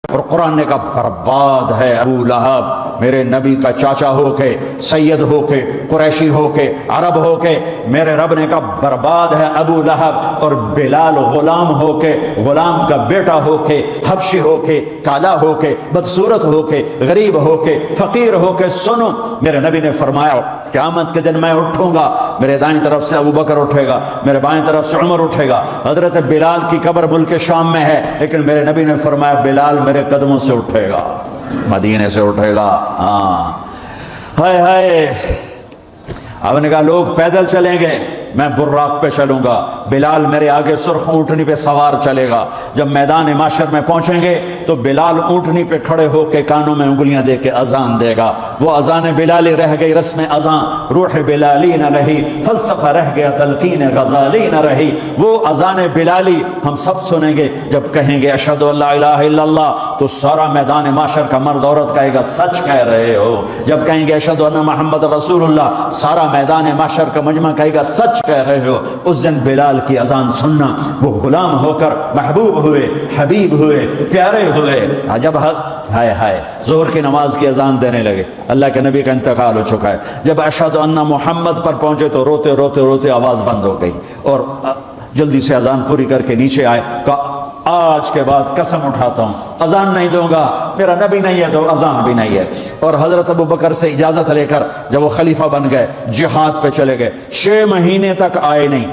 اور قرآن نے کہا برباد ہے ابو لہب، میرے نبی کا چاچا ہو کے، سید ہو کے، قریشی ہو کے، عرب ہو کے، میرے رب نے کہا برباد ہے ابو لہب۔ اور بلال غلام ہو کے، غلام کا بیٹا ہو کے، حبشی ہو کے، کالا ہو کے، بدصورت ہو کے، غریب ہو کے، فقیر ہو کے، سنو میرے نبی نے فرمایا قیامت کے دن میں اٹھوں گا، میرے دائیں طرف سے ابو بکر اٹھے گا، میرے بائیں طرف سے عمر اٹھے گا۔ حضرت بلال کی قبر ملک شام میں ہے، لیکن میرے نبی نے فرمایا بلال میرے قدموں سے اٹھے گا، مدینے سے اٹھے گا۔ ہاں ہائے ہائے، اب نے کہا لوگ پیدل چلیں گے، میں براق پہ چلوں گا، بلال میرے آگے سرخ اونٹنی پہ سوار چلے گا۔ جب میدان معاشر میں پہنچیں گے تو بلال اونٹنی پہ کھڑے ہو کے کانوں میں انگلیاں دے کے اذان دے گا۔ وہ اذان بلالی رہ گئی رسم اذان، روح بلالی نہ رہی، فلسفہ رہ گیا تلقین غزالی نہ رہی۔ وہ اذان بلالی ہم سب سنیں گے جب کہیں گے اشہد ان لا الہ الا اللہ، تو سارا میدان معاشر کا مرد عورت کہے گا سچ کہہ رہے ہو۔ جب کہیں گے اشہد ان محمد رسول اللہ، سارا میدان معاشر کا مجمع کہے گا سچ کہہ رہے ہو۔ اس دن بلال کی اذان سننا، وہ غلام ہو کر محبوب ہوئے، حبیب ہوئے، پیارے ہوئے۔ جب ہائے ہائے ظہر کی نماز کی اذان دینے لگے، اللہ کے نبی کا انتقال ہو چکا ہے، جب اشہد ان محمد پر پہنچے تو روتے روتے روتے آواز بند ہو گئی، اور جلدی سے اذان پوری کر کے نیچے آئے، کہا آج کے بعد قسم اٹھاتا ہوں اذان نہیں دوں گا، میرا نبی نہیں ہے تو اذان بھی نہیں ہے۔ اور حضرت ابو بکر سے اجازت لے کر جب وہ خلیفہ بن گئے، جہاد پہ چلے گئے، 6 مہینے تک آئے نہیں۔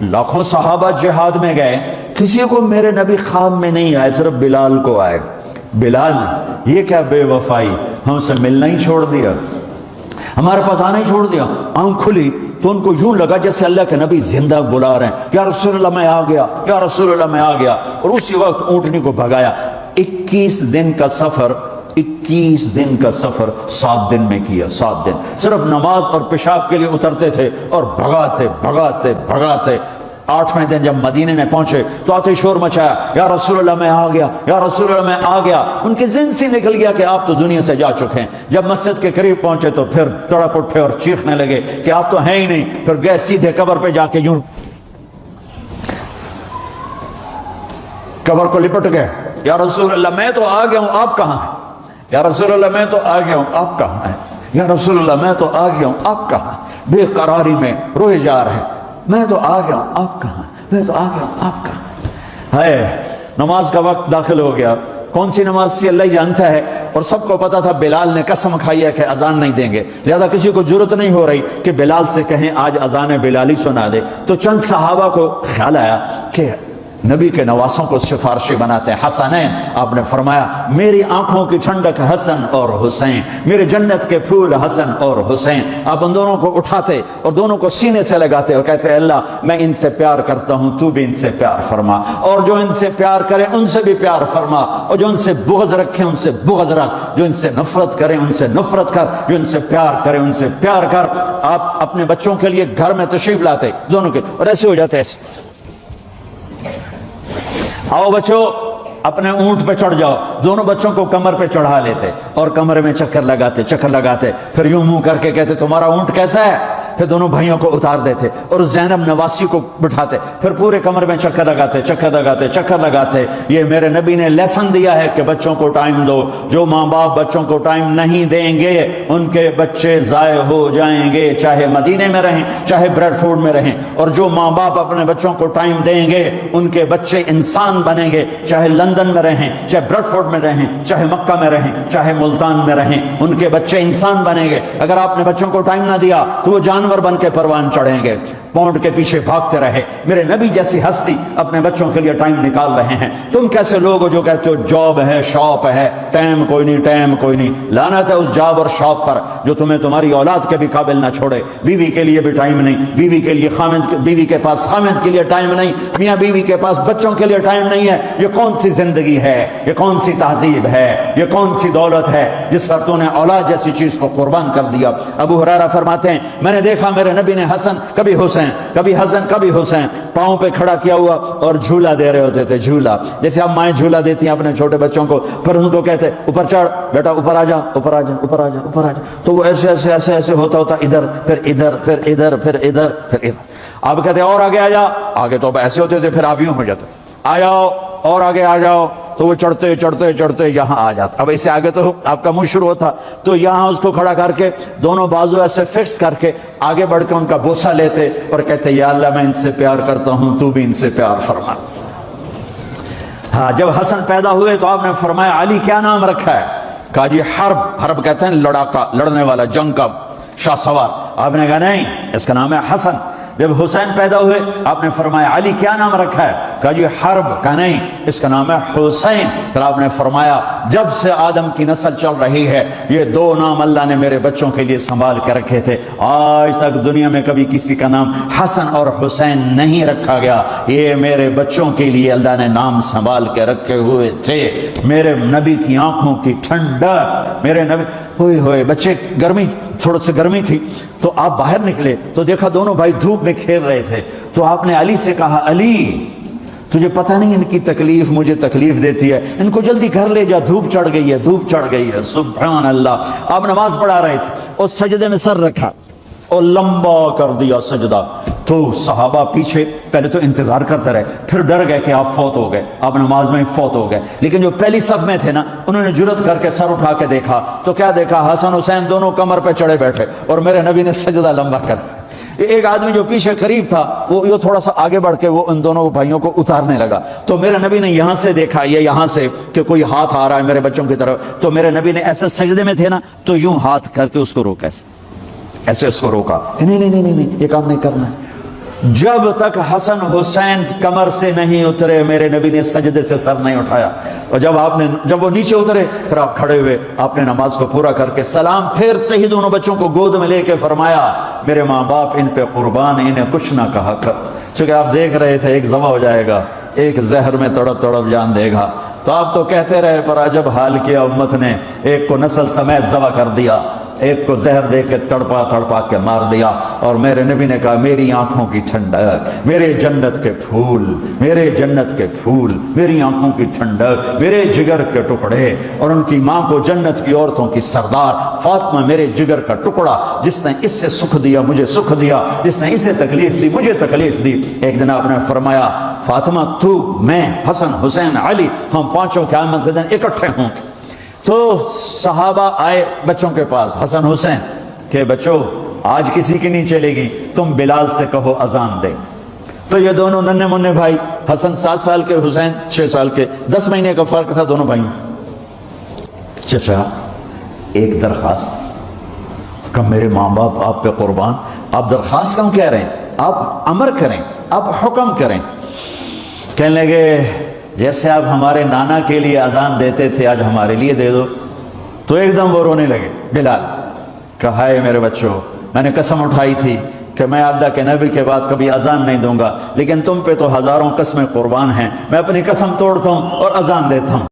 لاکھوں صحابہ جہاد میں گئے، کسی کو میرے نبی خواب میں نہیں آئے، صرف بلال کو آئے۔ بلال یہ کیا بے وفائی، ہم سے ملنا ہی چھوڑ دیا، ہمارے پاس آنا ہی چھوڑ دیا۔ آنکھ کھلی تو ان کو یوں لگا جیسے اللہ کے نبی زندہ بلا رہے ہیں، یا رسول اللہ میں آ گیا، یا رسول اللہ میں آ گیا، اور اسی وقت اونٹنی کو بھگایا۔ 21 دن کا سفر، 21 دن کا سفر 7 دن میں کیا، 7 دن صرف نماز اور پیشاب کے لیے اترتے تھے اور بھگاتے بھگاتے بھگاتے۔ 8ویں دن جب مدینے میں پہنچے تو آتے شور مچایا، یا رسول اللہ میں آ گیا، یا رسول اللہ میں آ گیا۔ ان کے ذہن سے نکل گیا کہ آپ تو دنیا سے جا چکے ہیں۔ جب مسجد کے قریب پہنچے تو پھر تڑپ اٹھے اور چیخنے لگے کہ آپ تو ہیں ہی نہیں۔ پھر گئے سیدھے قبر پہ جا کے یوں قبر کو لپٹ گئے، یا رسول اللہ میں تو آ گیا ہوں، آپ کہاں ہیں؟ یا رسول اللہ میں تو آ گیا ہوں، آپ کہاں ہیں؟ یا رسول اللہ میں تو آ گیا ہوں، آپ کہاں ہیں؟ بے قراری میں روئے جا رہے ہیں، میں تو آ گیا ہوں، آپ کہاں؟ میں تو آ گیا ہوں، آپ کہاں؟ ہے نماز کا وقت داخل ہو گیا، کون سی نماز سے اللہ جانتا ہے، اور سب کو پتا تھا بلال نے قسم کھائی ہے کہ اذان نہیں دیں گے، لہذا کسی کو جرت نہیں ہو رہی کہ بلال سے کہیں آج اذان بلالی سنا دے۔ تو چند صحابہ کو خیال آیا کہ نبی کے نواسوں کو سفارشی بناتے ہیں، حسنین، آپ نے فرمایا میری آنکھوں کی ٹھنڈک حسن اور حسین، میرے جنت کے پھول حسن اور حسین۔ آپ ان دونوں کو اٹھاتے اور دونوں کو سینے سے لگاتے اور کہتے اللہ میں ان سے پیار کرتا ہوں، تو بھی ان سے پیار فرما، اور جو ان سے پیار کریں ان سے بھی پیار فرما، اور جو ان سے بغض رکھیں ان سے بغض رکھ، جو ان سے نفرت کریں ان سے نفرت کر، جو ان سے پیار کریں ان سے پیار کر۔ آپ اپنے بچوں کے لیے گھر میں تشریف لاتے دونوں کے، اور ایسے ہو جاتے ایسے، آؤ بچوں اپنے اونٹ پہ چڑھ جاؤ، دونوں بچوں کو کمر پہ چڑھا لیتے اور کمرے میں چکر لگاتے، پھر یوں منہ کر کے کہتے تمہارا اونٹ کیسا ہے؟ پھر دونوں بھائیوں کو اتار دیتے اور زینب نواسی کو بٹھاتے، پھر پورے کمر میں چکر لگاتے۔ یہ میرے نبی نے لیسن دیا ہے کہ بچوں کو ٹائم دو، جو ماں باپ بچوں کو ٹائم نہیں دیں گے ان کے بچے ضائع ہو جائیں گے، چاہے مدینے میں رہیں چاہے بریڈ فورڈ میں رہیں، اور جو ماں باپ اپنے بچوں کو ٹائم دیں گے ان کے بچے انسان بنیں گے، چاہے لندن میں رہیں چاہے بریڈ فورڈ میں رہیں، چاہے مکہ میں رہیں چاہے ملتان میں رہیں، ان کے بچے انسان بنیں گے۔ اگر آپ نے بچوں کو ٹائم نہ دیا تو وہ جانور بن کے پروان چڑھیں گے، پونڈ کے پیچھے بھاگتے رہے۔ میرے نبی جیسی ہستی اپنے بچوں کے لیے ٹائم نکال رہے ہیں، تم کیسے لوگ ہو جو کہتے ہو جاب ہے، شاپ ہے، ٹائم کوئی نہیں۔ لعنت ہے اس جاب اور شاپ پر جو تمہیں تمہاری اولاد کے بھی قابل نہ چھوڑے۔ بیوی کے لیے بھی ٹائم نہیں، بیوی کے پاس خامد کے لیے ٹائم نہیں، میاں بیوی کے پاس بچوں کے لیے ٹائم نہیں ہے۔ یہ کون سی زندگی ہے، یہ کون سی تہذیب ہے، یہ کون سی دولت ہے جس پر تو نے اولاد جیسی چیز کو قربان کر دیا؟ ابو ہریرہ فرماتے ہیں میں نے دیکھا میرے نبی نے حسن کبھی حسین پاؤں پہ کھڑا کیا ہوا اور جھولا دے رہے ہوتے تھے، جھولا جیسے اب مائیں جھولا دیتی ہیں اپنے چھوٹے بچوں کو، پھر ان کو کہتے اوپر چڑھ بیٹا، اوپر آ جا، تو وہ ایسے ہوتا ادھر پھر ادھر۔ آپ کہتے اور آگے آ جا، آگے تو اب ایسے ہوتے تھے، پھر آپ یوں ہو جاتے آ جاؤ اور آگے آ جاؤ، تو وہ چڑھتے چڑھتے چڑھتے یہاں آ جاتا. اب اس سے آگے تو آپ کا منہ شروع ہوتا, تو یہاں اس کو کھڑا کر کے دونوں بازو ایسے فکس کر کے آگے بڑھ کے ان کا بوسہ لیتے اور کہتے یا اللہ میں ان سے پیار کرتا ہوں, تو بھی ان سے پیار فرما. ہاں, جب حسن پیدا ہوئے تو آپ نے فرمایا علی کیا نام رکھا ہے؟ کہا جی حرب. حرب کہتے ہیں لڑاکا, لڑنے والا, جنگ کا شاہ سوار. آپ نے کہا نہیں, اس کا نام ہے حسن. جب حسین پیدا ہوئے آپ نے فرمایا علی کیا نام رکھا ہے؟ کہا جی حرب. کہا نہیں, اس کا نام ہے حسین. پھر آپ نے فرمایا جب سے آدم کی نسل چل رہی ہے یہ دو نام اللہ نے میرے بچوں کے لیے سنبھال کے رکھے تھے, آج تک دنیا میں کبھی کسی کا نام حسن اور حسین نہیں رکھا گیا, یہ میرے بچوں کے لیے اللہ نے نام سنبھال کے رکھے ہوئے تھے. میرے نبی کی آنکھوں کی ٹھنڈک, میرے نبی ہوئے ہوئے بچے, گرمی تھوڑا سی گرمی تھی تو آپ باہر نکلے تو دیکھا دونوں بھائی دھوپ میں کھیل رہے تھے. تو آپ نے علی سے کہا علی تجھے پتہ نہیں ان کی تکلیف مجھے تکلیف دیتی ہے, ان کو جلدی گھر لے جا, دھوپ چڑھ گئی ہے, دھوپ چڑھ گئی ہے. سبحان اللہ. آپ نماز پڑھا رہے تھے اور سجدے میں سر رکھا اور لمبا کر دیا سجدہ. تو صحابہ پیچھے پہلے تو انتظار کرتے رہے, پھر ڈر گئے کہ آپ فوت ہو گئے, آپ نماز میں فوت ہو گئے. لیکن جو پہلی صف میں تھے نا انہوں نے جرت کر کے سر اٹھا کے دیکھا تو کیا دیکھا؟ حسن حسین دونوں کمر پہ چڑھے بیٹھے اور میرے نبی نے سجدہ لمبا کر دیا. ایک آدمی جو پیچھے قریب تھا وہ یہ تھوڑا سا آگے بڑھ کے وہ ان دونوں بھائیوں کو اتارنے لگا. تو میرے نبی نے یہاں سے دیکھا, یہ یہاں سے کہ کوئی ہاتھ آ رہا ہے میرے بچوں کی طرف, تو میرے نبی نے ایسے سجدے میں تھے نا تو یوں ہاتھ کر کے اس کو روکا, ایسے اس کو روکا. نہیں نہیں نہیں نہیں, یہ کام نہیں کرنا ہے. جب تک حسن حسین کمر سے نہیں اترے میرے نبی نے سجدے سے سر نہیں اٹھایا. اور جب وہ نیچے اترے پھر آپ کھڑے ہوئے, آپ نے نماز کو پورا کر کے سلام پھیرتے ہی دونوں بچوں کو گود میں لے کے فرمایا میرے ماں باپ ان پہ قربان, انہیں کچھ نہ کہا کر. چونکہ آپ دیکھ رہے تھے ایک ذبح ہو جائے گا, ایک زہر میں تڑپ تڑپ جان دے گا, تو آپ تو کہتے رہے پر عجب حال کیا امت نے, ایک کو نسل سمیت ذبح کر دیا, ایک کو زہر دے کے تڑپا تڑپا کے مار دیا. اور میرے نبی نے کہا میری آنکھوں کی ٹھنڈک, میرے جنت کے پھول, میرے جنت کے پھول, میری آنکھوں کی ٹھنڈک, میرے جگر کے ٹکڑے, اور ان کی ماں کو جنت کی عورتوں کی سردار فاطمہ میرے جگر کا ٹکڑا, جس نے اس سے سکھ دیا مجھے سکھ دیا, جس نے اسے تکلیف دی مجھے تکلیف دی. ایک دن آپ نے فرمایا فاطمہ تو, میں, حسن حسین علی, ہم پانچوں قیامت کے دن اکٹھے ہوں گے. تو صحابہ آئے بچوں کے پاس, حسن حسین کہ بچوں آج کسی کی نہیں چلے گی, تم بلال سے کہو اذان دے. تو یہ دونوں ننھے منھے بھائی, حسن 7 سال کے, حسین 6 سال کے, 10 مہینے کا فرق تھا دونوں بھائیوں. چچا ایک درخواست, کہ میرے ماں باپ آپ پہ قربان, آپ درخواست کیوں کہہ رہے ہیں, آپ امر کریں, آپ حکم کریں. کہنے لگے جیسے آپ ہمارے نانا کے لیے اذان دیتے تھے آج ہمارے لیے دے دو. تو ایک دم وہ رونے لگے. بلال کہا ہے میرے بچوں, میں نے قسم اٹھائی تھی کہ میں اللہ کے نبی کے بعد کبھی اذان نہیں دوں گا, لیکن تم پہ تو ہزاروں قسمیں قربان ہیں, میں اپنی قسم توڑتا ہوں اور اذان دیتا ہوں.